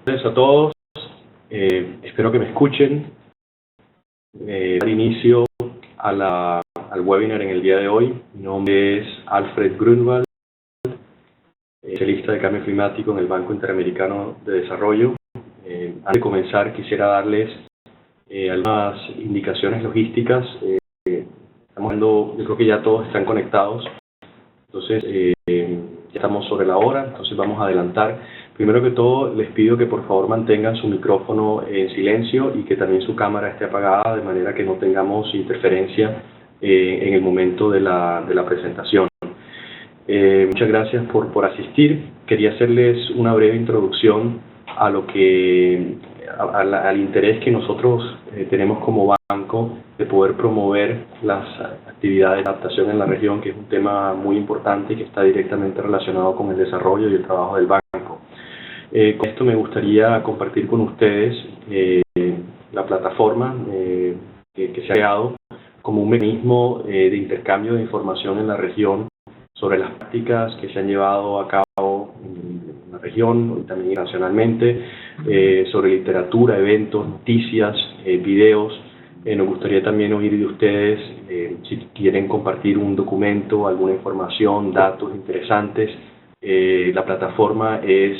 tardes a todos. Espero que me escuchen. Dar inicio al webinar en el día de hoy. Mi nombre es Alfred Grunwald, especialista de cambio climático en el Banco Interamericano de Desarrollo. Antes de comenzar, quisiera darles algunas indicaciones logísticas. Estamos viendo, yo creo que ya todos están conectados. Entonces, ya estamos sobre la hora, entonces vamos a adelantar. Primero que todo, les pido que por favor mantengan su micrófono en silencio y que también su cámara esté apagada, de manera que no tengamos interferencia en el momento de la presentación. Muchas gracias por asistir. Quería hacerles una breve introducción a lo que al interés que nosotros tenemos como banco de poder promover las actividades de adaptación en la región, que es un tema muy importante y que está directamente relacionado con el desarrollo y el trabajo del banco. Con esto me gustaría compartir con ustedes la plataforma que se ha creado como un mecanismo de intercambio de información en la región sobre las prácticas que se han llevado a cabo en la región y también nacionalmente, sobre literatura, eventos, noticias, videos. Nos gustaría también oír de ustedes si quieren compartir un documento, alguna información, datos interesantes. La plataforma es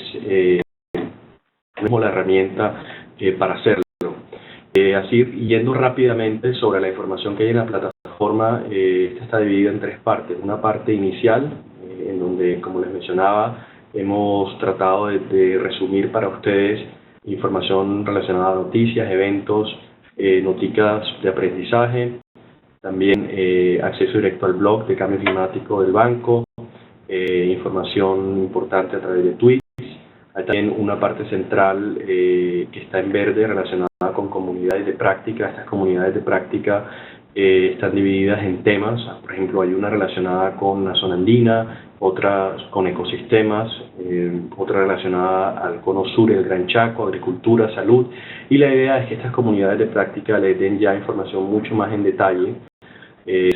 la herramienta para hacerlo. Así, yendo rápidamente sobre la información que hay en la plataforma, esta está dividida en tres partes. Una parte inicial, en donde, como les mencionaba, hemos tratado de resumir para ustedes información relacionada a noticias, eventos, noticas de aprendizaje, también acceso directo al blog de cambio climático del banco, información importante a través de tweets. Hay también una parte central que está en verde relacionada con comunidades de práctica. Estas comunidades de práctica están divididas en temas. Por ejemplo, hay una relacionada con la zona andina, otra con ecosistemas, otra relacionada al cono sur, el Gran Chaco, agricultura, salud. Y la idea es que estas comunidades de práctica les den ya información mucho más en detalle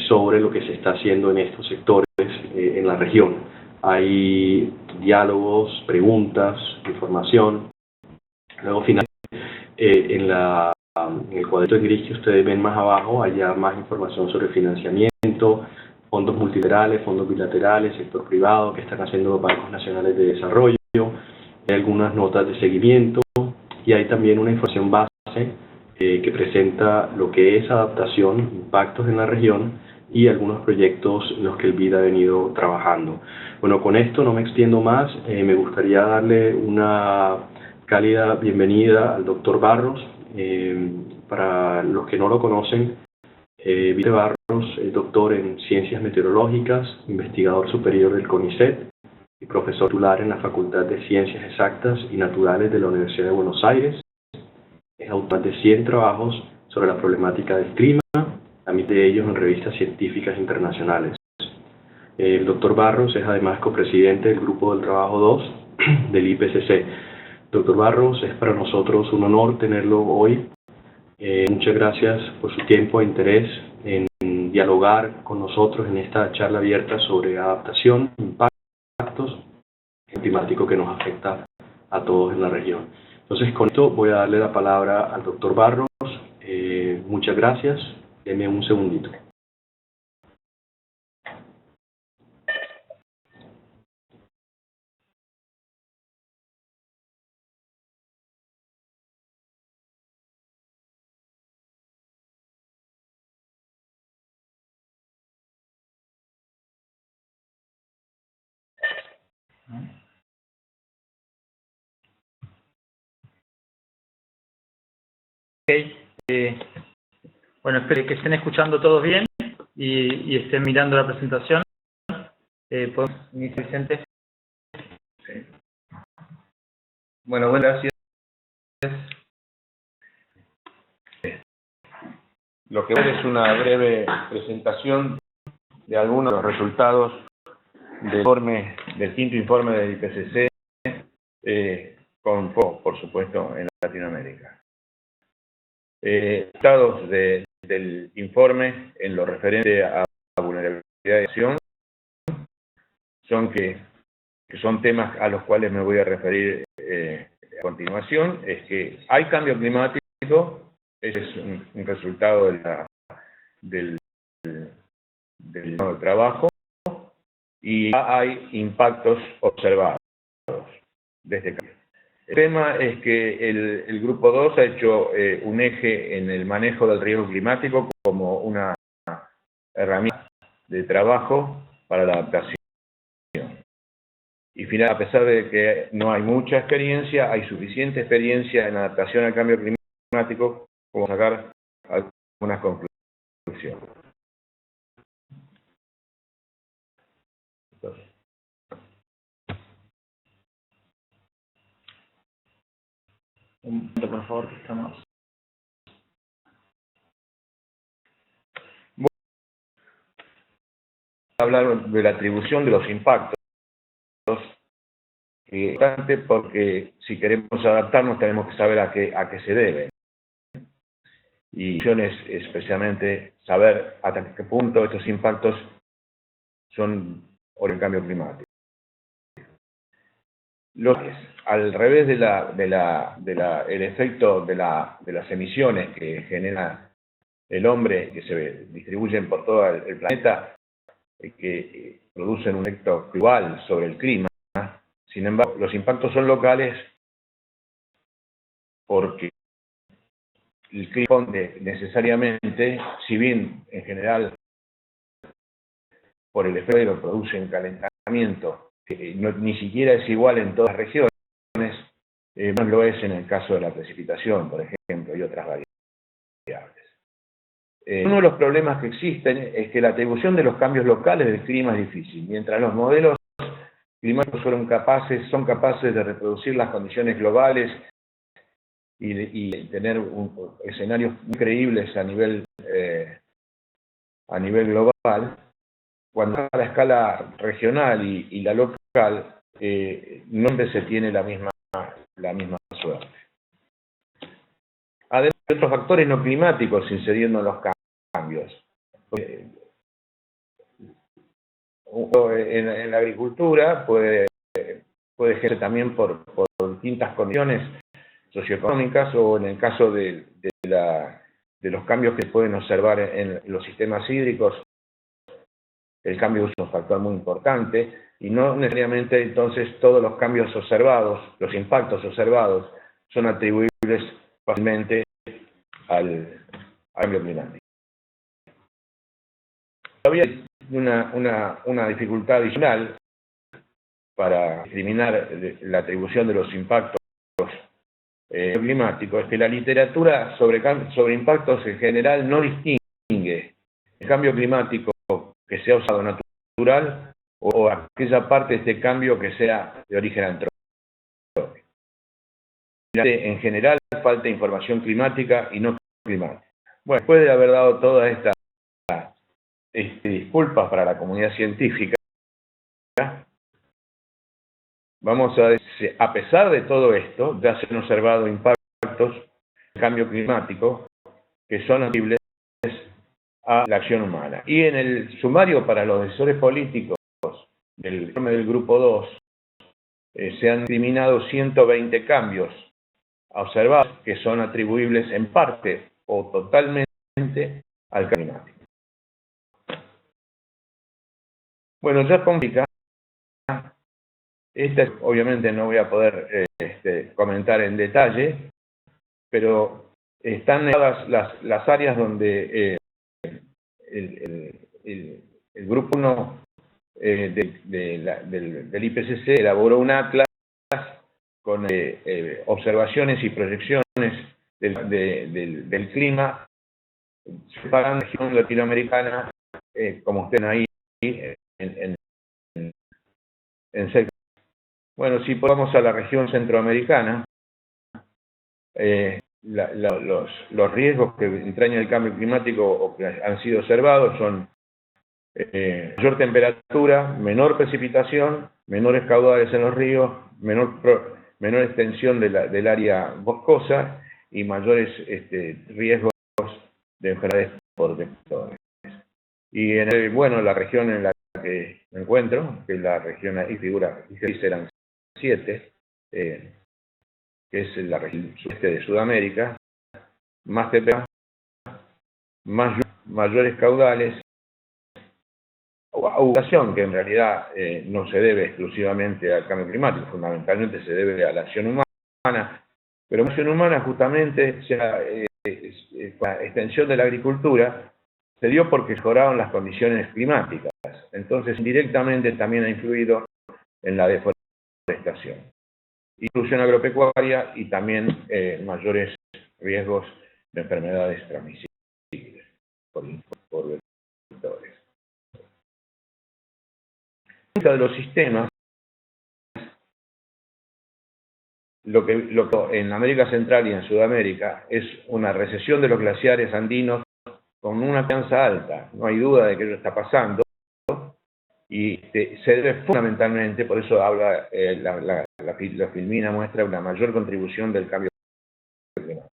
sobre lo que se está haciendo en estos sectores en la región. Hay diálogos, preguntas, información. Luego, finalmente, en el cuadrito en gris que ustedes ven más abajo, hay ya más información sobre financiamiento, fondos multilaterales, fondos bilaterales, sector privado, que están haciendo los bancos nacionales de desarrollo. Hay algunas notas de seguimiento y hay también una información base que presenta lo que es adaptación, impactos en la región y algunos proyectos en los que el BID ha venido trabajando. Bueno, con esto no me extiendo más. Me gustaría darle una cálida bienvenida al doctor Barros. Para los que no lo conocen, Víctor Barros es doctor en Ciencias Meteorológicas, investigador superior del CONICET y profesor titular en la Facultad de Ciencias Exactas y Naturales de la Universidad de Buenos Aires. Es autor de 100 trabajos sobre la problemática del clima, a mitad de ellos en revistas científicas internacionales. El doctor Barros es además copresidente del Grupo del Trabajo 2 del IPCC. Doctor Barros, es para nosotros un honor tenerlo hoy. Muchas gracias por su tiempo e interés en dialogar con nosotros en esta charla abierta sobre adaptación, impactos climáticos que nos afecta a todos en la región. Entonces, con esto voy a darle la palabra al doctor Barros. Muchas gracias. Deme un segundito. Bueno, espero que estén escuchando todos bien y estén mirando la presentación. ¿Podemos iniciar, Vicente? Sí. Bueno, buenas gracias. Lo que voy a hacer es una breve presentación de algunos de los resultados del quinto informe del IPCC, con foco, por supuesto, en Latinoamérica. Resultados del informe en lo referente a vulnerabilidad de acción son que son temas a los cuales me voy a referir continuación es que hay cambio climático, ese es un resultado del trabajo, y hay impactos observados de este cambio. El tema es que el Grupo 2 ha hecho un eje en el manejo del riesgo climático como una herramienta de trabajo para la adaptación. Y finalmente, a pesar de que no hay mucha experiencia, hay suficiente experiencia en adaptación al cambio climático como sacar algunas conclusiones. Un momento, por favor, que estamos. Voy a hablar de la atribución de los impactos, que es importante porque si queremos adaptarnos tenemos que saber a qué se debe. Y la opción es especialmente saber hasta qué punto estos impactos son por el cambio climático. Al revés el efecto de las emisiones que genera el hombre, que se distribuyen por todo el planeta, que producen un efecto global sobre el clima. Sin embargo, los impactos son locales porque el clima responde necesariamente, si bien en general por el efecto produce un calentamiento que ni siquiera es igual en todas las regiones, más lo es en el caso de la precipitación, por ejemplo, y otras variables. Uno de los problemas que existen es que la atribución de los cambios locales del clima es difícil. Mientras los modelos climáticos son capaces de reproducir las condiciones globales y tener escenarios muy creíbles a nivel global, cuando a la escala regional y la local, no siempre se tiene la misma suerte. Además, hay otros factores no climáticos incidiendo en los cambios. En la agricultura puede ejercer también por distintas condiciones socioeconómicas, o en el caso de los cambios que pueden observar en los sistemas hídricos, el cambio es un factor muy importante, y no necesariamente entonces todos los cambios observados, los impactos observados, son atribuibles fácilmente al cambio climático. Todavía hay una dificultad adicional para discriminar la atribución de los impactos climáticos, es que la literatura sobre impactos en general no distingue el cambio climático que sea usado natural o aquella parte de este cambio que sea de origen antrópico. En general falta información climática y no climática. Bueno, después de haber dado todas estas disculpas para la comunidad científica, vamos a decir, a pesar de todo esto, ya se han observado impactos del cambio climático que son atribuibles a la acción humana. Y en el sumario para los decisores políticos del informe del Grupo 2, se han discriminado 120 cambios observados que son atribuibles en parte o totalmente al cambio climático. Bueno, ya complica. Esta obviamente no voy a poder comentar en detalle, pero están todas las áreas donde el Grupo 1 del IPCC elaboró un atlas con observaciones y proyecciones del clima, separando la región latinoamericana, como ustedes ven ahí, en cerca. Bueno, si vamos a la región centroamericana, los riesgos que entraña el cambio climático o que han sido observados son mayor temperatura, menor precipitación, menores caudales en los ríos, menor extensión del área boscosa y mayores riesgos de enfermedades por vectores. Y la región en la que me encuentro, que es la región, ahí figura, dice eran 7, que es la región sudeste de Sudamérica, más temperada, mayores caudales, ocupación que en realidad no se debe exclusivamente al cambio climático, fundamentalmente se debe a la acción humana, pero la acción humana justamente, la extensión de la agricultura, se dio porque mejoraron las condiciones climáticas, entonces indirectamente también ha influido en la deforestación, inclusión agropecuaria y también mayores riesgos de enfermedades transmisibles por vectores. De los sistemas, lo que en América Central y en Sudamérica es una recesión de los glaciares andinos con una confianza alta. No hay duda de que eso está pasando y se debe fundamentalmente, por eso habla la filmina muestra una mayor contribución del cambio climático.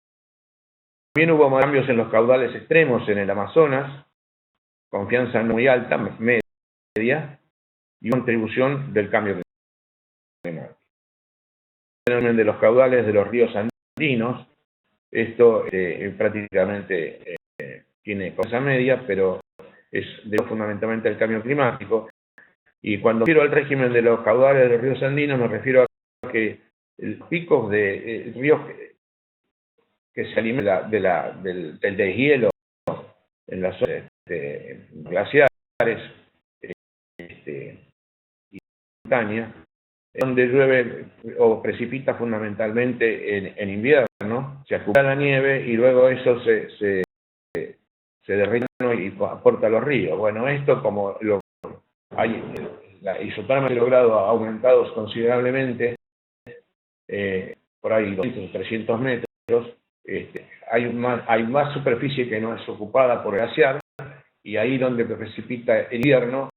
También hubo cambios en los caudales extremos en el Amazonas, confianza muy alta, media, y contribución del cambio climático. El de los caudales de los ríos andinos, esto prácticamente tiene cosa media, pero es fundamentalmente el cambio climático. Y cuando me refiero al régimen de los caudales de los ríos andinos, me refiero a que los picos de ríos que se alimentan del deshielo en las zonas glaciares y montañas, donde llueve o precipita fundamentalmente en invierno, se acumula la nieve y luego eso se derrite y aporta a los ríos. Bueno, esto como la isotermia de logrado ha aumentado considerablemente, por ahí 200 o 300 metros, hay más superficie que no es ocupada por el glaciar, y ahí donde precipita el invierno,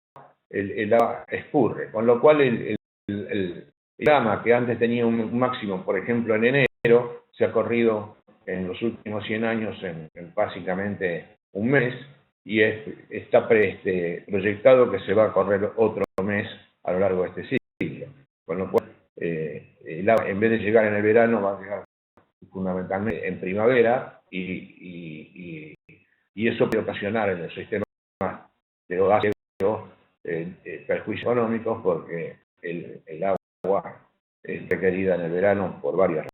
el agua escurre, con lo cual el drama que antes tenía un máximo, por ejemplo en enero, se ha corrido en los últimos 100 años en básicamente un mes, y está proyectado que se va a correr otro mes a lo largo de este siglo, con lo cual en vez de llegar en el verano va a llegar fundamentalmente en primavera, y eso puede ocasionar en el sistema de ácido perjuicios económicos, porque el agua es requerida en el verano por varias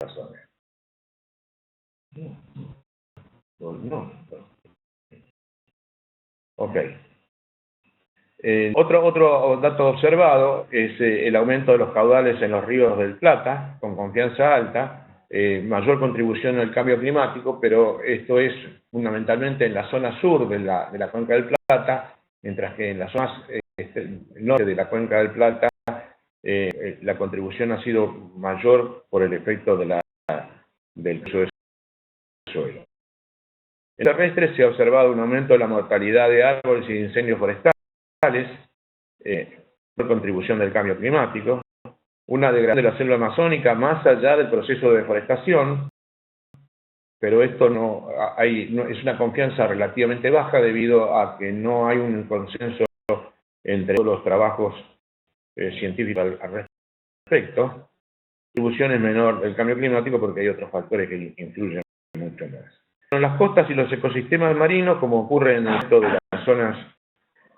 razones. Ok. Otro dato observado es el aumento de los caudales en los ríos del Plata, con confianza alta, mayor contribución al cambio climático, pero esto es fundamentalmente en la zona sur de la cuenca del Plata, mientras que en las zonas norte de la cuenca del Plata la contribución ha sido mayor por el efecto del uso del suelo. En terrestre se ha observado un aumento de la mortalidad de árboles y de incendios forestales, por contribución del cambio climático, una degradación de la selva amazónica más allá del proceso de deforestación, pero esto es una confianza relativamente baja debido a que no hay un consenso entre todos los trabajos científicos al respecto. La contribución es menor del cambio climático porque hay otros factores que influyen mucho más. En las costas y los ecosistemas marinos, como ocurre en el resto de las zonas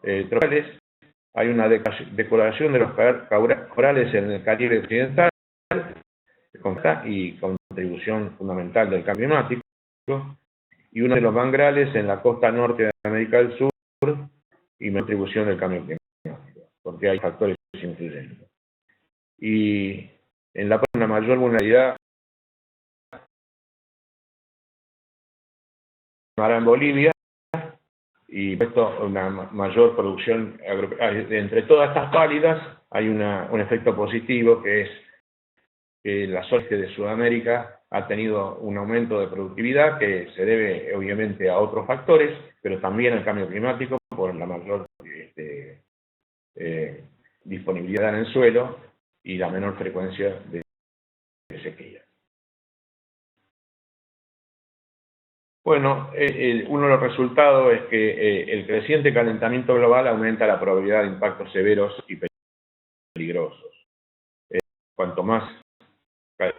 tropicales, hay una decoración de los corales en el Caribe occidental y contribución fundamental del cambio climático, y uno de los mangrales en la costa norte de América del Sur y contribución del cambio climático, porque hay factores influyentes. Y en una mayor vulnerabilidad en Bolivia, y esto una mayor producción entre todas estas pálidas hay un efecto positivo, que es que la zona de Sudamérica ha tenido un aumento de productividad que se debe obviamente a otros factores, pero también al cambio climático por la mayor disponibilidad en el suelo y la menor frecuencia de sequía. Bueno, uno de los resultados es que el creciente calentamiento global aumenta la probabilidad de impactos severos y peligrosos. Cuanto más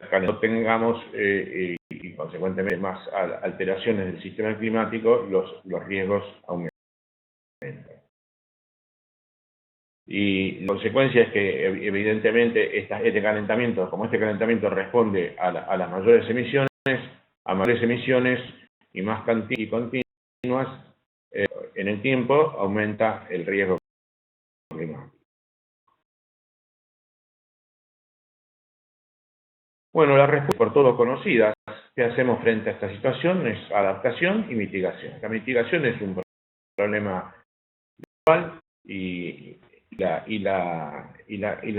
cuando tengamos y consecuentemente más alteraciones del sistema climático, los riesgos aumentan. Y la consecuencia es que evidentemente este calentamiento responde a las mayores emisiones, y más y continuas en el tiempo, aumenta el riesgo climático. Bueno, la respuesta por todos conocida. ¿Qué hacemos frente a esta situación? Es adaptación y mitigación. La mitigación es un problema global y la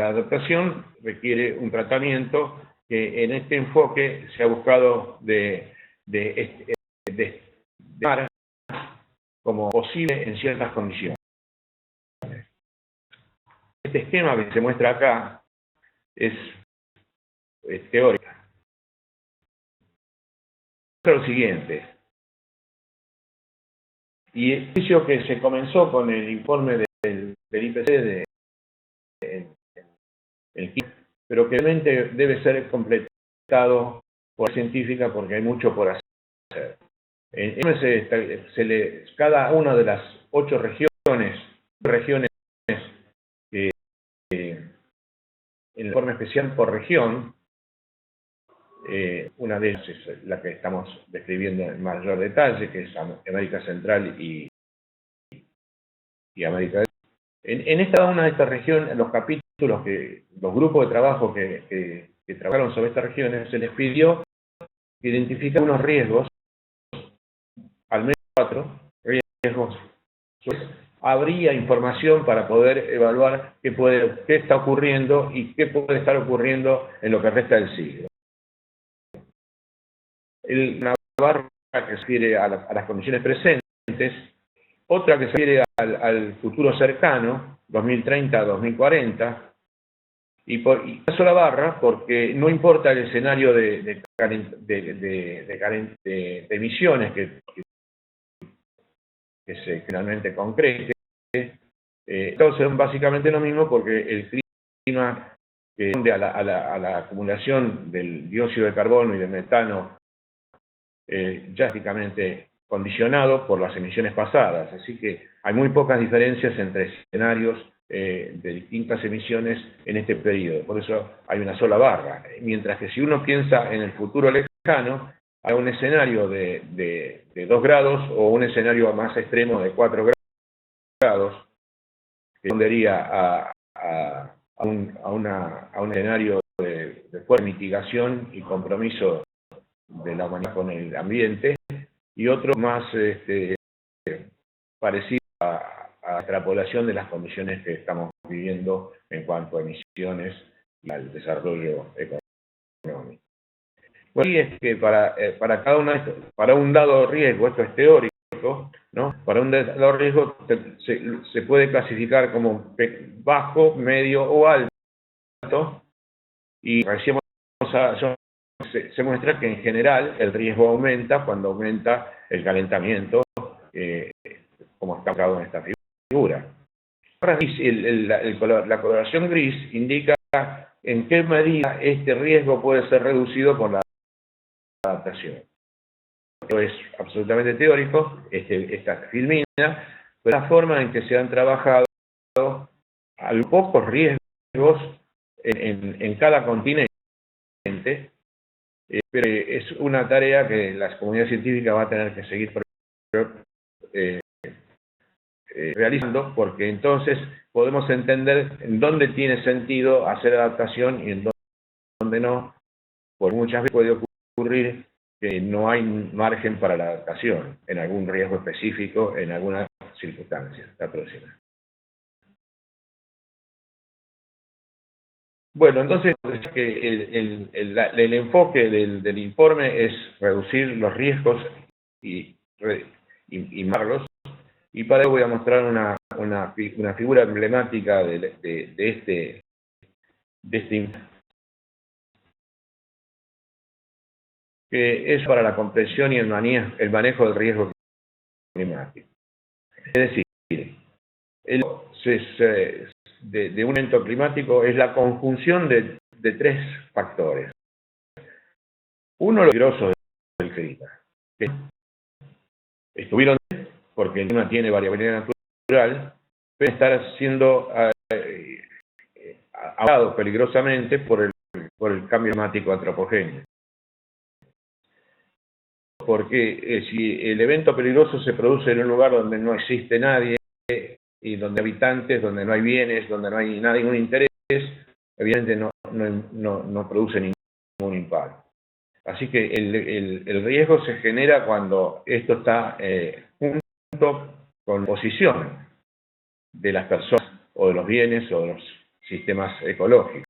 adaptación requiere un tratamiento que en este enfoque se ha buscado de dar como posible en ciertas condiciones. Este esquema que se muestra acá es teórico. Lo siguiente, y el juicio que se comenzó con el informe del IPCC pero que realmente debe ser completado por científica porque hay mucho por hacer. Cada una de las 8 regiones en el informe especial por región, una de ellas es la que estamos describiendo en mayor detalle, que es América Central y América del Sur. En una de estas regiones, los grupos de trabajo que trabajaron sobre estas regiones, se les pidió identificar unos riesgos, al menos 4 riesgos. Habría información para poder evaluar qué está ocurriendo y qué puede estar ocurriendo en lo que resta del siglo. Una barra que se refiere a las condiciones presentes, otra que se refiere al futuro cercano, 2030-2040, y una sola barra porque no importa el escenario de emisiones que se finalmente concrete, todos son básicamente lo mismo porque el clima que responde a la acumulación del dióxido de carbono y del metano ya prácticamente condicionado por las emisiones pasadas, así que hay muy pocas diferencias entre escenarios de distintas emisiones en este periodo, por eso hay una sola barra, mientras que si uno piensa en el futuro lejano, hay un escenario de 2 grados o un escenario más extremo de 4 grados, que respondería a un escenario de fuerte mitigación y compromiso de la humanidad con el ambiente, y otro más parecido a extrapolación de las condiciones que estamos viviendo en cuanto a emisiones y al desarrollo económico. Bueno, y es que para un dado riesgo, esto es teórico, ¿no? Para un dado riesgo se puede clasificar como bajo, medio o alto, y recién se muestra que en general el riesgo aumenta cuando aumenta el calentamiento, como está marcado en esta figura. Ahora, la coloración gris indica en qué medida este riesgo puede ser reducido por la adaptación. Esto es absolutamente teórico, esta filmina, pero la forma en que se han trabajado pocos riesgos en cada continente, pero es una tarea que la comunidad científica va a tener que seguir realizando, porque entonces podemos entender en dónde tiene sentido hacer adaptación y en dónde no, porque muchas veces puede ocurrir que no hay margen para la adaptación en algún riesgo específico, en alguna circunstancia. La próxima. Bueno, entonces que el enfoque del informe es reducir los riesgos y marcarlos, y para ello voy a mostrar una figura emblemática de este que es para la comprensión y el manejo del riesgo climático. Es decir, de un evento climático es la conjunción de 3 factores. Uno, los peligrosos del clima, que estuvieron porque el clima tiene variabilidad natural, pueden estar siendo ahogados peligrosamente por el cambio climático antropogénico. Porque si el evento peligroso se produce en un lugar donde no existe nadie y donde hay habitantes, donde no hay bienes, donde no hay ningún interés, evidentemente no produce ningún impacto. Así que el riesgo se genera cuando esto está junto con posición de las personas o de los bienes o de los sistemas ecológicos.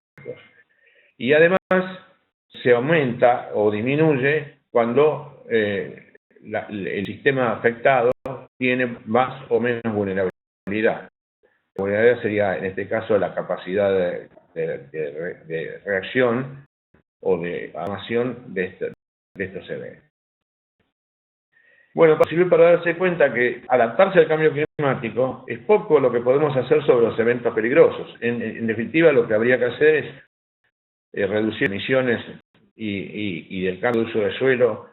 Y además se aumenta o disminuye cuando el sistema afectado tiene más o menos vulnerabilidad. La vulnerabilidad sería, en este caso, la capacidad de reacción o de acción de estos eventos. Bueno, sirve para darse cuenta que adaptarse al cambio climático es poco lo que podemos hacer sobre los eventos peligrosos. En definitiva, lo que habría que hacer es reducir emisiones y del cambio de uso de suelo,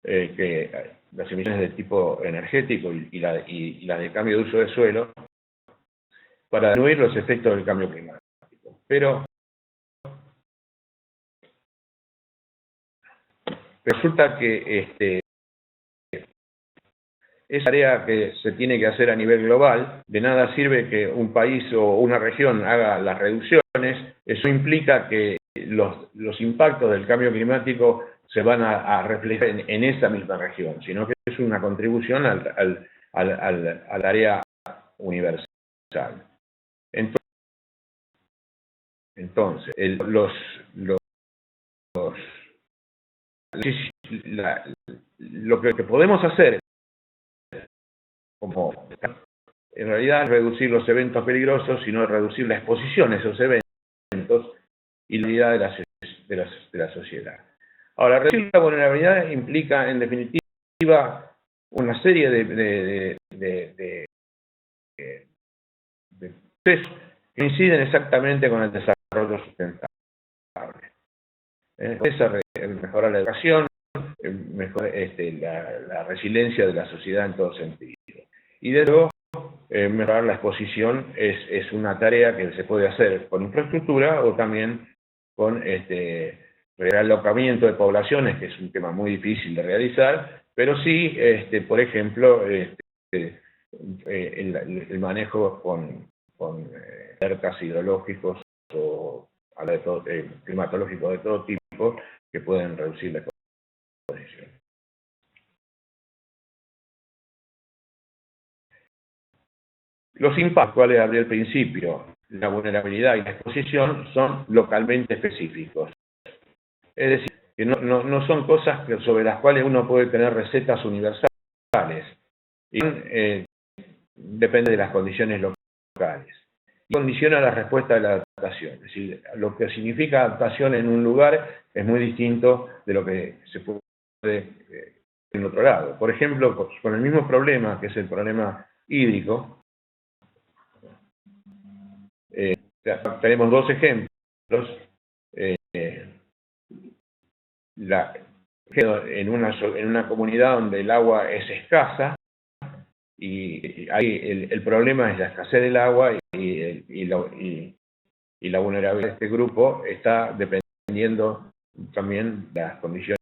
que las emisiones de tipo energético y la de cambio de uso de suelo, para disminuir los efectos del cambio climático. Pero resulta que esa tarea que se tiene que hacer a nivel global, de nada sirve que un país o una región haga las reducciones. Eso implica que los impactos del cambio climático se van a reflejar en esa misma región, sino que es una contribución al área universal. Entonces, lo que podemos hacer en realidad es reducir los eventos peligrosos, sino reducir la exposición a esos eventos y la vida de la sociedad. Ahora, reducir la vulnerabilidad implica, en definitiva, una serie de procesos que inciden exactamente con el desarrollo sustentable. Mejorar la educación, mejorar la resiliencia de la sociedad en todo sentido. Y de luego, mejorar la exposición es una tarea que se puede hacer con infraestructura o también con realojamiento de poblaciones, que es un tema muy difícil de realizar, pero sí, por ejemplo, el manejo con alertas hidrológicos o climatológicos de todo tipo que pueden reducir la exposición. Los impactos, cuales hablé al principio, la vulnerabilidad y la exposición, son localmente específicos. Es decir, que no son cosas sobre las cuales uno puede tener recetas universales. Y depende de las condiciones locales. Y condiciona la respuesta de la adaptación. Es decir, lo que significa adaptación en un lugar es muy distinto de lo que se puede en otro lado. Por ejemplo, con el mismo problema, que es el problema hídrico, tenemos dos ejemplos. En una comunidad donde el agua es escasa, y ahí el problema es la escasez del agua y la vulnerabilidad de este grupo está dependiendo también de las condiciones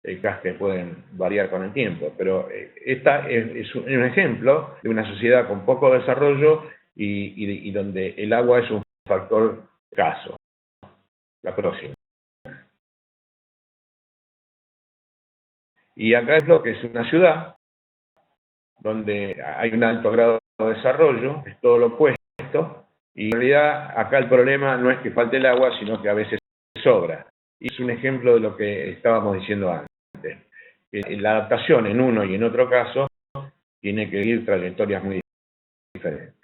que pueden variar con el tiempo. Pero esta es un ejemplo de una sociedad con poco desarrollo y donde el agua es un factor escaso. La próxima. Y acá es lo que es una ciudad donde hay un alto grado de desarrollo, es todo lo opuesto, y en realidad acá el problema no es que falte el agua, sino que a veces sobra. Y es un ejemplo de lo que estábamos diciendo antes. La adaptación en uno y en otro caso tiene que ir trayectorias muy diferentes.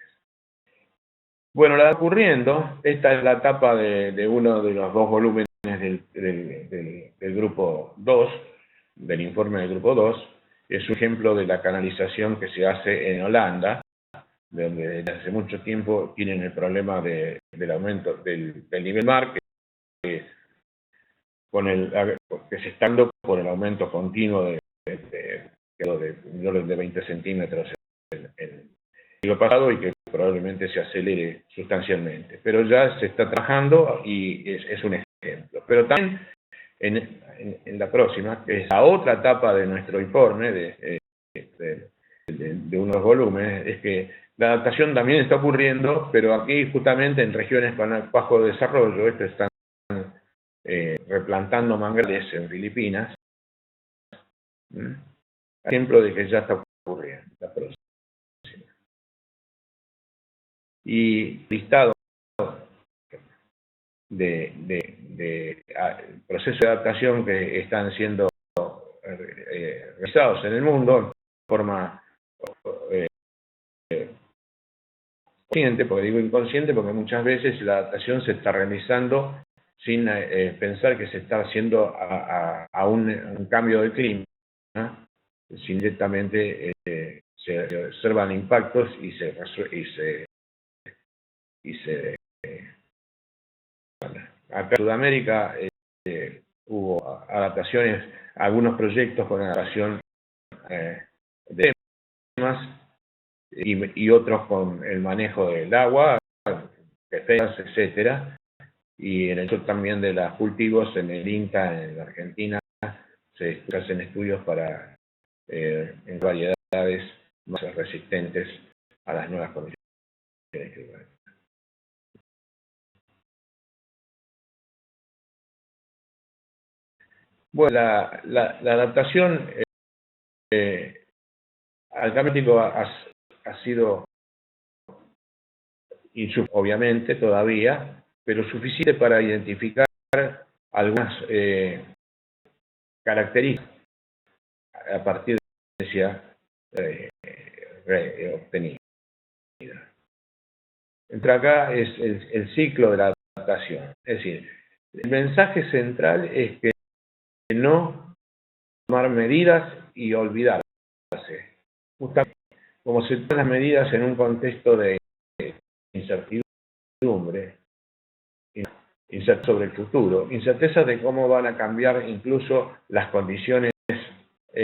Bueno, la ocurriendo, esta es la etapa de uno de los dos volúmenes del grupo 2, del informe del grupo 2, es un ejemplo de la canalización que se hace en Holanda, donde desde hace mucho tiempo tienen el problema del aumento del nivel del mar, que que se está dando por el aumento continuo de de 20 centímetros en el siglo pasado y que probablemente se acelere sustancialmente. Pero ya se está trabajando y es un ejemplo. Pero también en la próxima, que es la otra etapa de nuestro informe, de uno de los volúmenes, es que la adaptación también está ocurriendo, pero aquí justamente en regiones con bajo desarrollo, esto están replantando manglares en Filipinas, ejemplo de que ya está ocurriendo la próxima. Y listado de procesos de adaptación que están siendo realizados en el mundo en forma consciente, porque digo inconsciente, porque muchas veces la adaptación se está realizando sin pensar que se está haciendo a un cambio de clima, ¿no? Sin directamente se observan impactos y acá en Sudamérica hubo adaptaciones, algunos proyectos con adaptación de temas y otros con el manejo del agua, defensas, etcétera, y en el caso también de los cultivos en el INTA, en la Argentina, se hacen estudios para en variedades más resistentes a las nuevas condiciones climáticas. Bueno, la adaptación al cambio climático ha sido obviamente todavía, pero suficiente para identificar algunas características a partir de la ciencia obtenida. Entre acá es el ciclo de la adaptación. Es decir, el mensaje central es que no tomar medidas y olvidarse. Justamente como se toman las medidas en un contexto de incertidumbre, incerteza sobre el futuro, incerteza de cómo van a cambiar incluso las condiciones,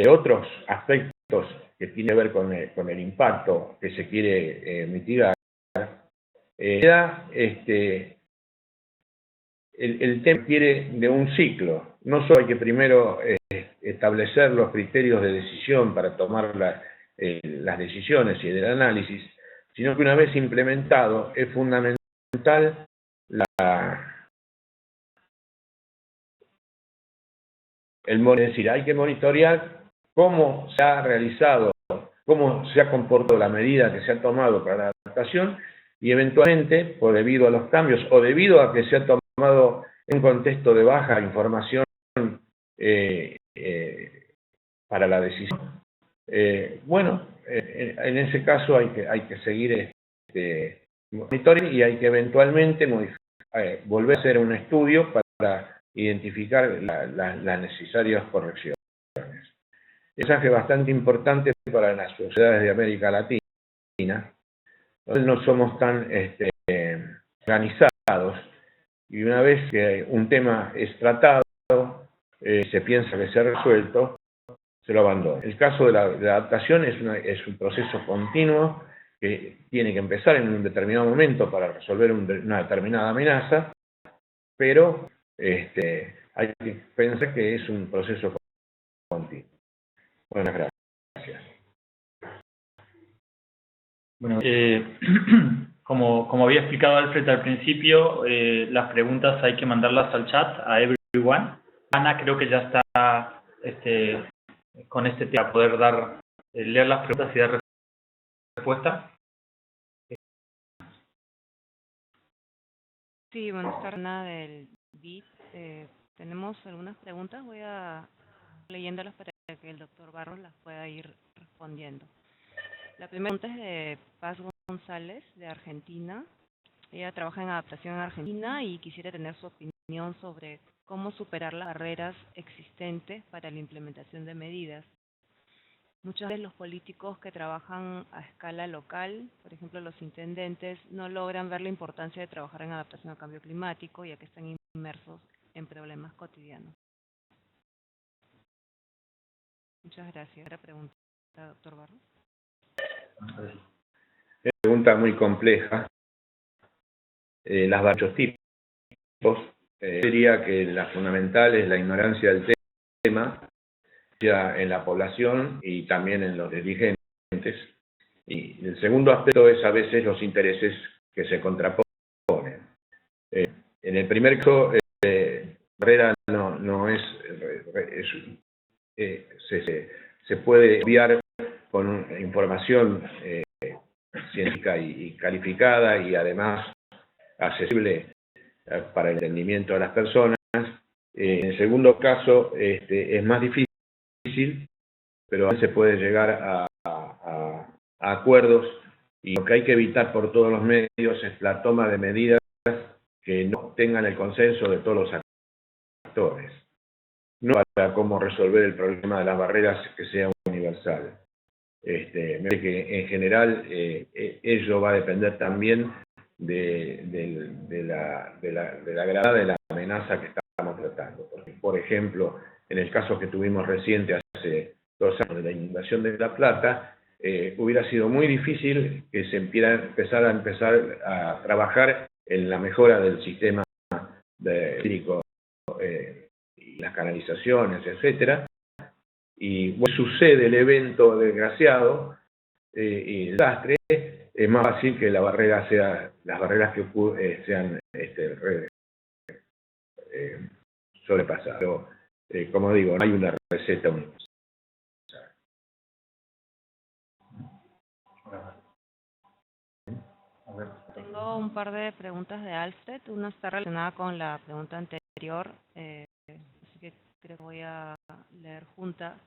otros aspectos que tienen que ver con el impacto que se quiere mitigar. El tema requiere de un ciclo. No solo hay que primero establecer los criterios de decisión para tomar las decisiones y del análisis, sino que una vez implementado es fundamental es decir, hay que monitorear cómo se ha realizado, cómo se ha comportado la medida que se ha tomado para la adaptación y eventualmente, o debido a los cambios o debido a que se ha tomado en un contexto de baja información para la decisión, en ese caso hay que seguir monitoring y hay que eventualmente volver a hacer un estudio para identificar las necesarias correcciones. Es un mensaje bastante importante para las sociedades de América Latina, donde no somos tan organizados, y una vez que un tema es tratado, se piensa que se ha resuelto, se lo abandona. El caso de la adaptación es un proceso continuo que tiene que empezar en un determinado momento para resolver una determinada amenaza, pero hay que pensar que es un proceso continuo. Buenas gracias. Bueno, como había explicado Alfred al principio, las preguntas hay que mandarlas al chat a everyone. Ana creo que ya está con este tema, poder leer las preguntas y dar respuesta. Sí, buenas tardes, Ana del BIT. Tenemos algunas preguntas, voy a leyéndolas para que el doctor Barros las pueda ir respondiendo. La primera pregunta es de Paz González, de Argentina. Ella trabaja en adaptación en Argentina y quisiera tener su opinión sobre cómo superar las barreras existentes para la implementación de medidas. Muchos de los políticos que trabajan a escala local, por ejemplo los intendentes, no logran ver la importancia de trabajar en adaptación al cambio climático, ya que están inmersos en problemas cotidianos. Muchas gracias. La pregunta, doctor Barros. Pregunta muy compleja. Las varios tipos. Sería que la fundamental es la ignorancia del tema, ya en la población y también en los dirigentes. Y el segundo aspecto es a veces los intereses que se contraponen. En el primer caso, Herrera no es, se puede obviar con información científica y calificada y además accesible para el entendimiento de las personas. En el segundo caso es más difícil, pero a veces se puede llegar a acuerdos, y lo que hay que evitar por todos los medios es la toma de medidas que no tengan el consenso de todos los actores. No para cómo resolver el problema de las barreras que sea universal. Me parece que en general ello va a depender también de la gravedad de la amenaza que estamos tratando. Porque, por ejemplo, en el caso que tuvimos reciente hace 2 años de la inundación de La Plata, hubiera sido muy difícil que se empezara a trabajar en la mejora del sistema hídrico y las canalizaciones, etcétera. Y bueno, sucede el evento desgraciado y el desastre, es más fácil que las barreras que sean sobrepasadas. Pero, como digo, no hay una receta universal. Tengo un par de preguntas de Alfred. Una está relacionada con la pregunta anterior, así que creo que voy a leer juntas.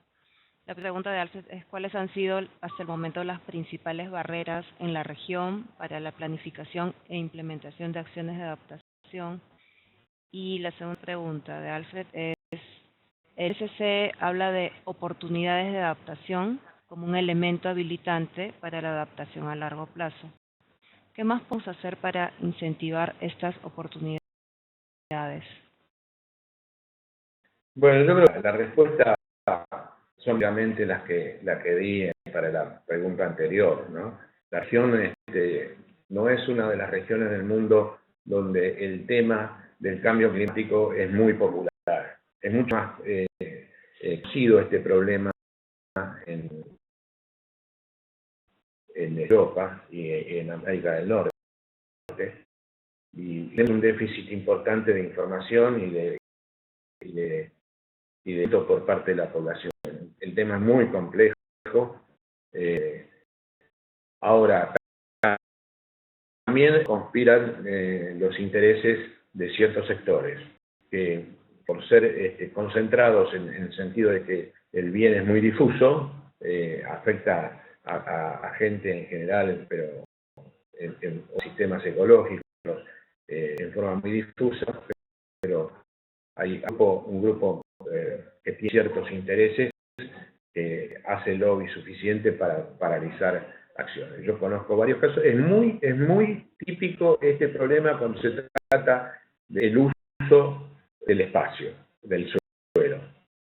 La pregunta de Alfred es: ¿cuáles han sido hasta el momento las principales barreras en la región para la planificación e implementación de acciones de adaptación? Y la segunda pregunta de Alfred es: el SC habla de oportunidades de adaptación como un elemento habilitante para la adaptación a largo plazo. ¿Qué más podemos hacer para incentivar estas oportunidades? Bueno, yo creo que la respuesta son obviamente la que di para la pregunta anterior, ¿no? La región no es una de las regiones del mundo donde el tema del cambio climático es muy popular. Es mucho más conocido este problema en Europa y en América del Norte. Y tiene un déficit importante de información y de esto por parte de la población. El tema es muy complejo. Ahora, también conspiran los intereses de ciertos sectores, que por ser concentrados en el sentido de que el bien es muy difuso, afecta a gente en general, pero en sistemas ecológicos, en forma muy difusa, pero hay un grupo que tiene ciertos intereses que hace lobby suficiente para paralizar acciones. Yo conozco varios casos. Es muy típico este problema cuando se trata del uso del espacio, del suelo.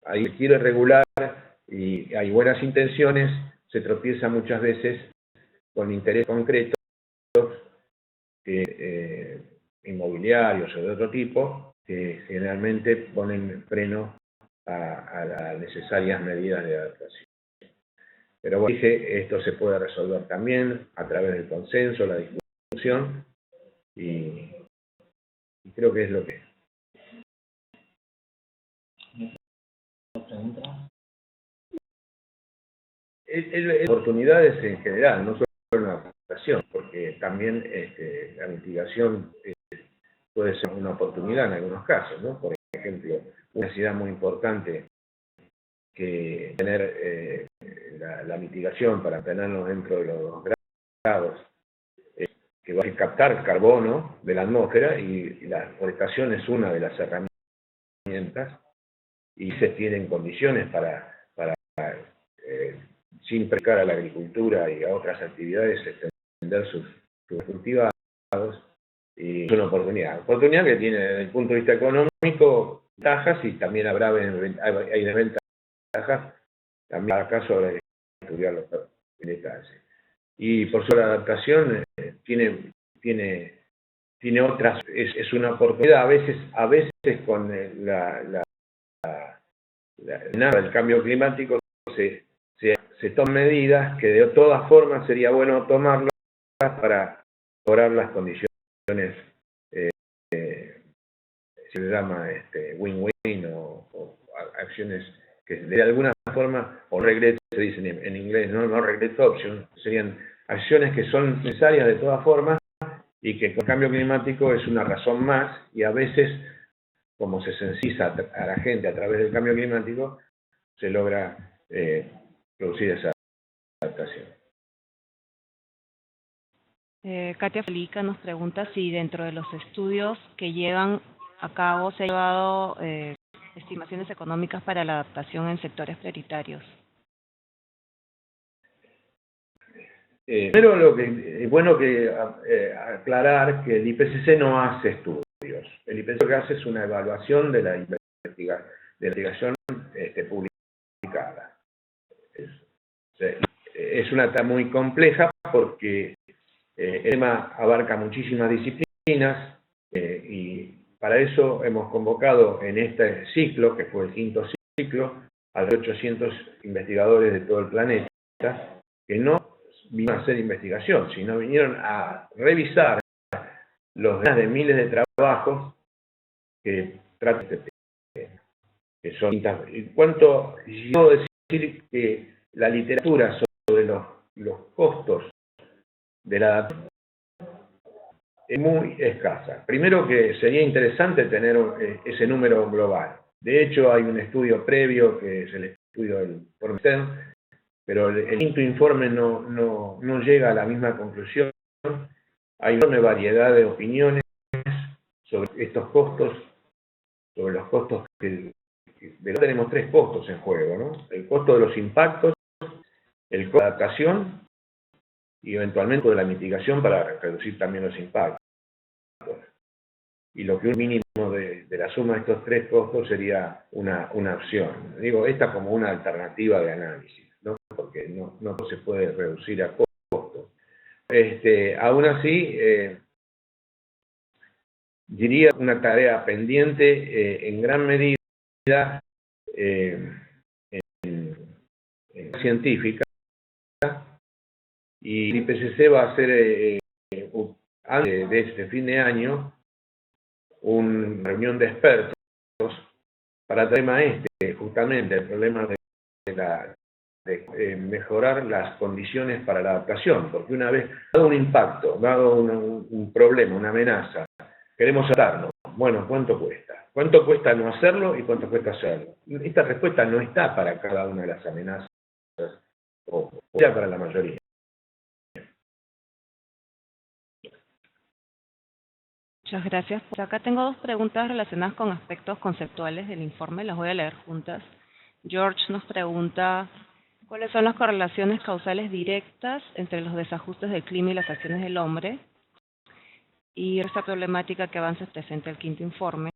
Ahí se quiere regular y hay buenas intenciones, se tropieza muchas veces con intereses concretos inmobiliarios o de otro tipo, que generalmente ponen freno a las necesarias medidas de adaptación. Pero bueno, dije, esto se puede resolver también a través del consenso, la discusión, y creo que es lo que es. Oportunidades en general, no solo en la adaptación, porque también la mitigación puede ser una oportunidad en algunos casos, ¿no? Por ejemplo, una necesidad muy importante que tener la mitigación para tenernos dentro de los 2 grados, que va a captar carbono de la atmósfera, y la forestación es una de las herramientas, y se tienen condiciones para sin perjudicar a la agricultura y a otras actividades, extender sus cultivados, y es una oportunidad. Oportunidad que tiene desde el punto de vista económico ventajas y también hay desventajas. También acaso habrá que estudiarlo en detalle. Y por su adaptación tiene otras, es una oportunidad, a veces con el cambio climático se toman medidas que de todas formas sería bueno tomarlas para mejorar las condiciones, se le llama win-win o acciones que de alguna forma, o regret se dicen en inglés, no regret option, serían acciones que son necesarias de todas formas y que con el cambio climático es una razón más, y a veces, como se sensibiliza a la gente a través del cambio climático, se logra producir esa adaptación. Katia Felica nos pregunta si dentro de los estudios que llevan a cabo se ha llevado estimaciones económicas para la adaptación en sectores prioritarios. Pero lo que es bueno aclarar que el IPCC no hace estudios. El IPCC lo que hace es una evaluación de la investigación publicada. Es una tarea muy compleja porque el tema abarca muchísimas disciplinas y para eso hemos convocado en este ciclo, que fue el 5º ciclo, a 800 investigadores de todo el planeta, que no vinieron a hacer investigación, sino vinieron a revisar los decenas de miles de trabajos que tratan este tema, que son cuanto yo decir que la literatura sobre los costos de la adaptación es muy escasa. Primero que sería interesante tener ese número global. De hecho, hay un estudio previo, que es el estudio del informe Stern, pero el quinto informe no llega a la misma conclusión. Hay una enorme variedad de opiniones sobre estos costos, sobre los costos tenemos 3 costos en juego, ¿no? El costo de los impactos, el costo de adaptación y eventualmente de la mitigación para reducir también los impactos. Y lo que un mínimo de la suma de estos 3 costos sería una opción. Digo, esta como una alternativa de análisis, ¿no? Porque no se puede reducir a costos. Aún así, diría una tarea pendiente en gran medida en científica, y el IPCC va a hacer antes de este fin de año una reunión de expertos para el tema justamente el problema de mejorar las condiciones para la adaptación, porque una vez dado un impacto, dado un problema, una amenaza, queremos adaptarnos. Bueno, ¿cuánto cuesta? ¿Cuánto cuesta no hacerlo y cuánto cuesta hacerlo? Esta respuesta no está para cada una de las amenazas, o ya para la mayoría. Muchas gracias. Pues acá tengo 2 preguntas relacionadas con aspectos conceptuales del informe. Las voy a leer juntas. George nos pregunta, ¿cuáles son las correlaciones causales directas entre los desajustes del clima y las acciones del hombre? Y esta problemática que avanza presenta el 5º informe.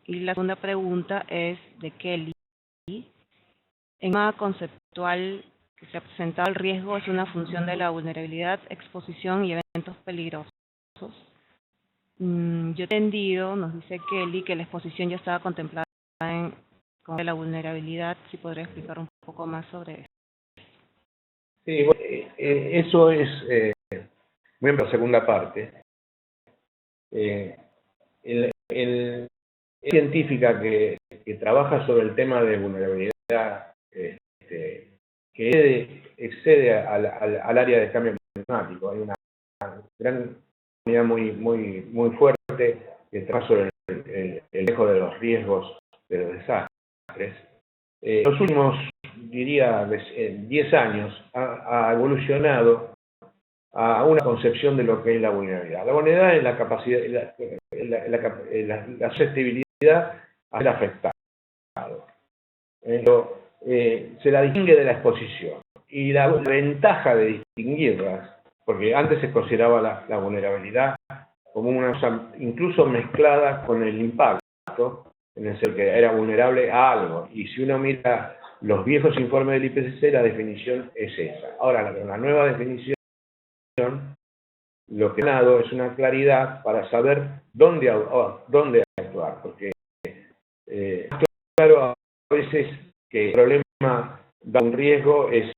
Y la segunda pregunta es de Kelly. En tema conceptual que se ha presentado, el riesgo es una función de la vulnerabilidad, exposición y eventos peligrosos. Yo he entendido, nos dice Kelly, que la exposición ya estaba contemplada con la vulnerabilidad. Si podría explicar un poco más sobre eso. Sí, bueno, eso es muy bien, la segunda parte. El científica que trabaja sobre el tema de vulnerabilidad, que excede al área de cambio climático. Hay una gran comunidad muy fuerte que trabaja sobre el manejo de los riesgos de los desastres. Los últimos, diría, 10 años ha evolucionado a una concepción de lo que es la vulnerabilidad. La vulnerabilidad es la capacidad, la susceptibilidad a ser afectado. Se la distingue de la exposición. Y la ventaja de distinguirlas, porque antes se consideraba la vulnerabilidad como una cosa incluso mezclada con el impacto, en el que era vulnerable a algo. Y si uno mira los viejos informes del IPCC, la definición es esa. Ahora, la nueva definición, lo que ha dado es una claridad para saber dónde actuar, porque claro, a veces que el problema da un riesgo es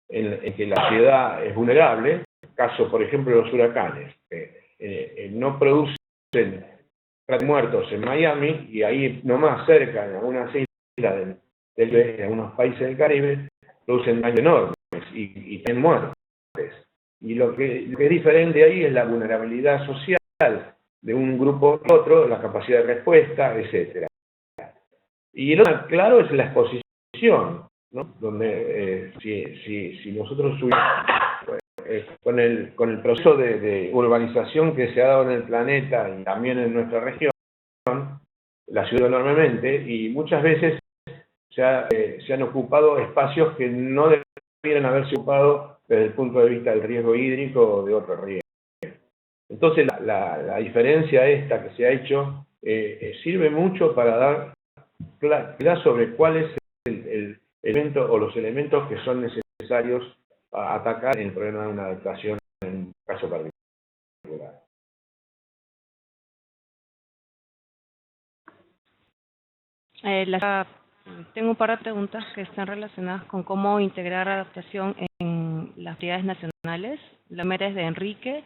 en que la ciudad es vulnerable, caso por ejemplo de los huracanes, no producen muertos en Miami y ahí nomás cerca, en algunas islas de algunos países del Caribe, producen daños enormes y tienen muertes. Y lo que es diferente ahí es la vulnerabilidad social de un grupo a otro, la capacidad de respuesta, etcétera. Y lo claro es la exposición, ¿no? Donde si nosotros subimos con el proceso de urbanización que se ha dado en el planeta y también en nuestra región, la ciudad enormemente, y muchas veces se han ocupado espacios que no deberían haberse ocupado desde el punto de vista del riesgo hídrico o de otro riesgo. Entonces la diferencia esta que se ha hecho sirve mucho para dar claridad sobre cuál es el elemento o los elementos que son necesarios a atacar el problema de una adaptación en un caso particular. Tengo un par de preguntas que están relacionadas con cómo integrar adaptación en las actividades nacionales. La primera es de Enrique.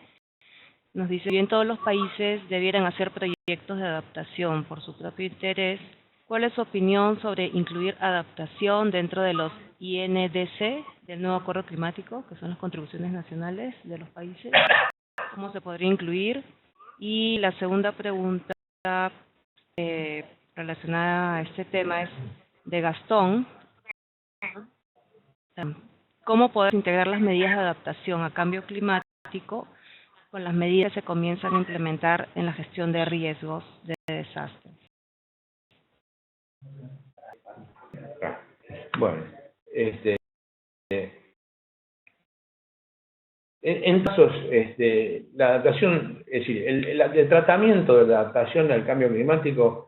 Nos dice, bien todos los países debieran hacer proyectos de adaptación por su propio interés. ¿Cuál es su opinión sobre incluir adaptación dentro de los INDC, del nuevo acuerdo climático, que son las contribuciones nacionales de los países? ¿Cómo se podría incluir? Y la segunda pregunta relacionada a este tema es de Gastón. ¿Cómo poder integrar las medidas de adaptación a cambio climático con las medidas que se comienzan a implementar en la gestión de riesgos de desastres? Bueno, en casos, la adaptación, es decir, el tratamiento de la adaptación al cambio climático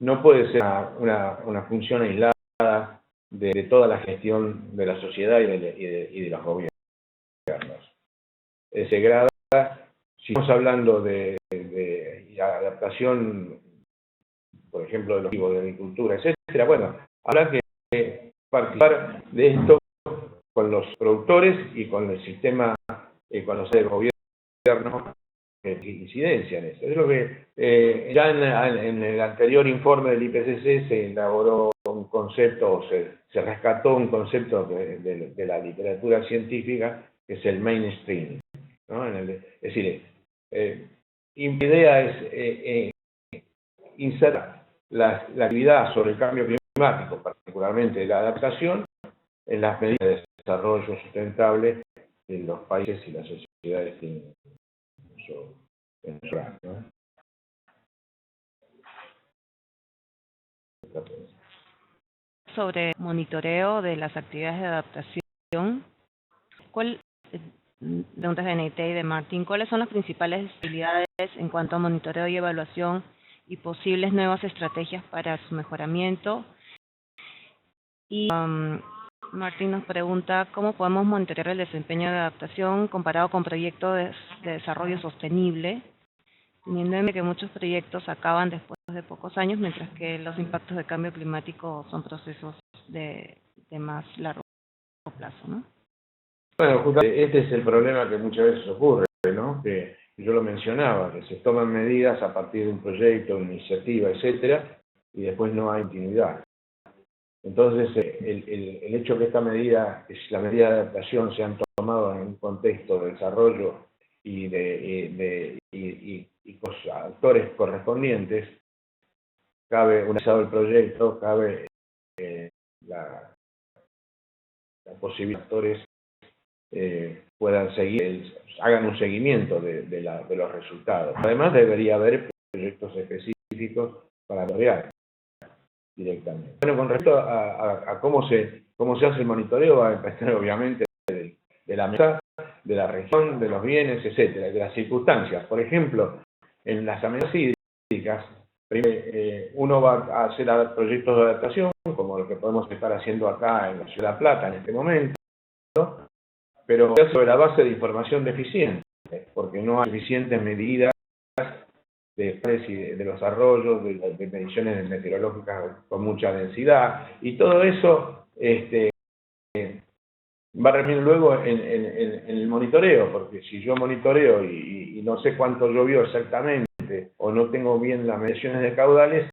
no puede ser una función aislada de toda la gestión de la sociedad y de los gobiernos. Se grada, si estamos hablando de adaptación, por ejemplo, de los tipos de agricultura, etcétera, bueno, habrá que participar de esto con los productores y con el sistema, con los gobiernos que incidencian eso. Es lo que ya en el anterior informe del IPCC se elaboró un concepto, o se rescató un concepto de la literatura científica, que es el mainstream, ¿no? Es decir, mi idea es insertar la actividad sobre el cambio climático, particularmente la adaptación, en las medidas de desarrollo sustentable en los países y las sociedades que ¿no? Sobre monitoreo de las actividades de adaptación, preguntas de Neite y de Martín, ¿cuáles son las principales habilidades en cuanto a monitoreo y evaluación y posibles nuevas estrategias para su mejoramiento? Y Martín nos pregunta, ¿cómo podemos monitorear el desempeño de adaptación comparado con proyectos de desarrollo sostenible, teniendo en cuenta que muchos proyectos acaban después de pocos años, mientras que los impactos de cambio climático son procesos de más largo plazo, ¿no? Bueno, justamente este es el problema que muchas veces ocurre, ¿no? Que yo lo mencionaba, que se toman medidas a partir de un proyecto, una iniciativa, etcétera, y después no hay continuidad. Entonces, el hecho que esta medida, que la medida de adaptación se han tomado en un contexto de desarrollo y con los actores correspondientes, cabe, unizado el proyecto, cabe la posibilidad de actores puedan seguir, hagan un seguimiento de los resultados. Además, debería haber proyectos específicos para lograr directamente. Bueno, con respecto a cómo se hace el monitoreo, va a depender obviamente de la mesa de la región, de los bienes, etcétera, de las circunstancias. Por ejemplo, en las amenazas hídricas, uno va a hacer proyectos de adaptación, como lo que podemos estar haciendo acá en la Ciudad de La Plata en este momento, pero sobre la base de información deficiente, porque no hay suficientes medidas de los arroyos, de mediciones meteorológicas con mucha densidad, y todo eso va a referir luego en el monitoreo, porque si yo monitoreo y no sé cuánto llovió exactamente, o no tengo bien las mediciones de caudales,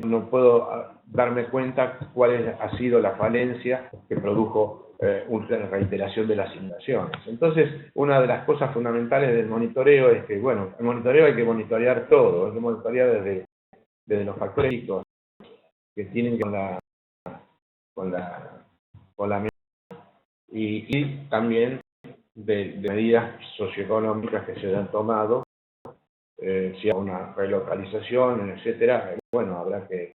no puedo darme cuenta cuál ha sido la falencia que produjo una reiteración de las inundaciones. Entonces, una de las cosas fundamentales del monitoreo es que, bueno, el monitoreo hay que monitorear todo, hay que monitorear desde los factores que tienen que ver con la y también de medidas socioeconómicas que se han tomado, si hay una relocalización, etcétera. Bueno, habrá que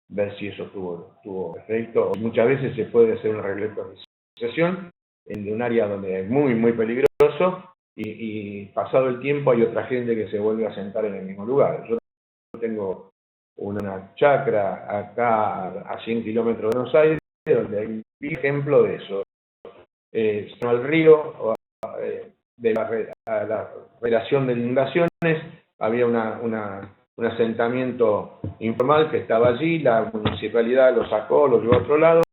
ver si eso tuvo efecto. Muchas veces se puede hacer una relocalización en un área donde es muy, muy peligroso y pasado el tiempo hay otra gente que se vuelve a sentar en el mismo lugar. Yo tengo una chacra acá a 100 kilómetros de Buenos Aires, donde hay un ejemplo de eso. Al río, de la relación de inundaciones, había un asentamiento informal que estaba allí, la municipalidad lo sacó, lo llevó a otro lado,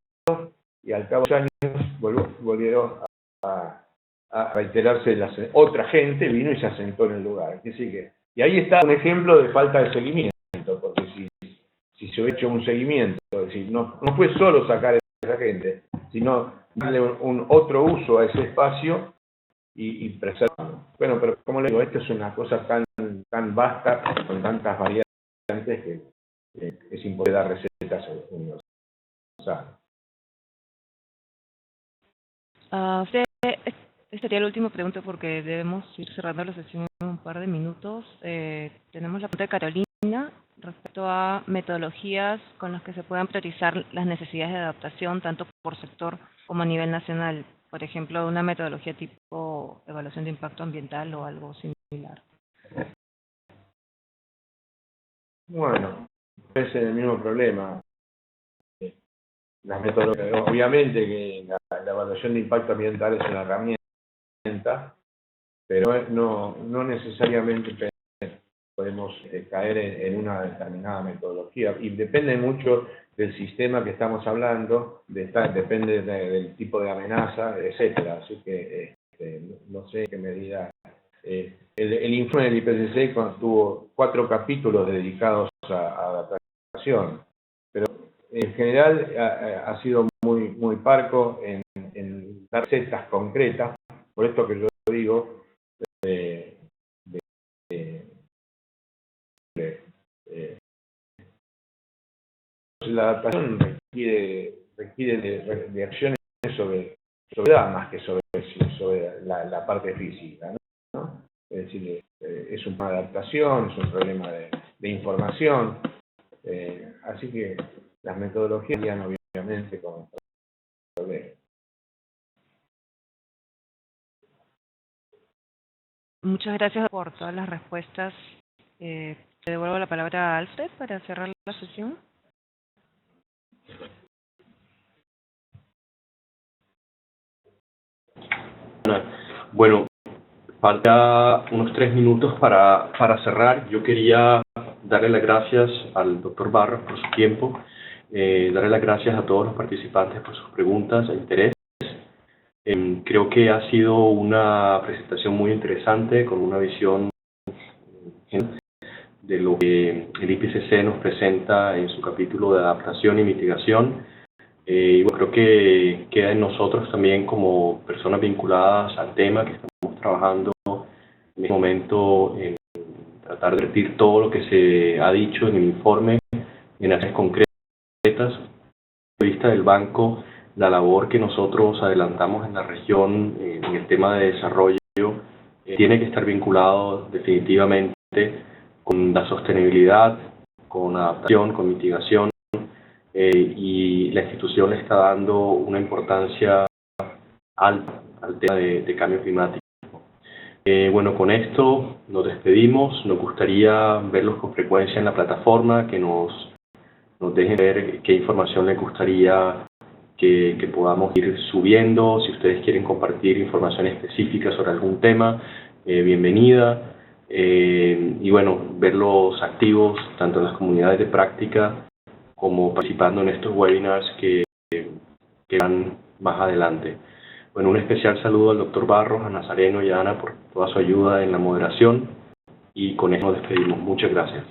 y al cabo de años volvieron a reiterarse, otra gente vino y se asentó en el lugar. Y ahí está un ejemplo de falta de seguimiento, porque si se hubiera hecho un seguimiento, es decir, no fue solo sacar a esa gente, sino darle un otro uso a ese espacio y preservarlo. Bueno, pero como le digo, esto es una cosa tan vasta, con tantas variantes, que es imposible dar recetas universales. Esta sería la última pregunta porque debemos ir cerrando la sesión en un par de minutos. Tenemos la pregunta de Carolina respecto a metodologías con las que se puedan priorizar las necesidades de adaptación, tanto por sector como a nivel nacional. Por ejemplo, una metodología tipo evaluación de impacto ambiental o algo similar. Bueno, es el mismo problema. Las metodologías, obviamente que la evaluación de impacto ambiental es una herramienta, pero no necesariamente podemos caer en una determinada metodología, y depende mucho del sistema que estamos hablando, depende del tipo de amenaza, etcétera. Así que no sé en qué medida. El informe del IPCC tuvo 4 capítulos dedicados a adaptación, pero en general ha sido muy parco en dar recetas concretas, por esto que yo digo, la adaptación requiere de acciones sobre edad más que sobre la parte física, ¿no? Es decir, es un problema de adaptación, es un problema de información, así que las metodologías llegan obviamente con problemas. Muchas gracias por todas las respuestas. Te devuelvo la palabra a Alfred para cerrar la sesión. Bueno, falta unos 3 minutos para cerrar. Yo quería darle las gracias al doctor Barros por su tiempo, darle las gracias a todos los participantes por sus preguntas e interés. Creo que ha sido una presentación muy interesante, con una visión de lo que el IPCC nos presenta en su capítulo de adaptación y mitigación. Y bueno, creo que queda en nosotros también, como personas vinculadas al tema, que estamos trabajando en este momento en tratar de repetir todo lo que se ha dicho en el informe en acciones concretas. Desde el punto de vista del banco, la labor que nosotros adelantamos en la región en el tema de desarrollo tiene que estar vinculado definitivamente con la sostenibilidad, con adaptación, con mitigación, y la institución le está dando una importancia alta al tema de cambio climático. Bueno, con esto nos despedimos. Nos gustaría verlos con frecuencia en la plataforma, que nos dejen ver qué información les gustaría que podamos ir subiendo. Si ustedes quieren compartir información específica sobre algún tema, bienvenida. Y bueno, verlos activos tanto en las comunidades de práctica como participando en estos webinars que van más adelante. Bueno, un especial saludo al doctor Barros, a Nazareno y a Ana por toda su ayuda en la moderación, y con eso nos despedimos. Muchas gracias.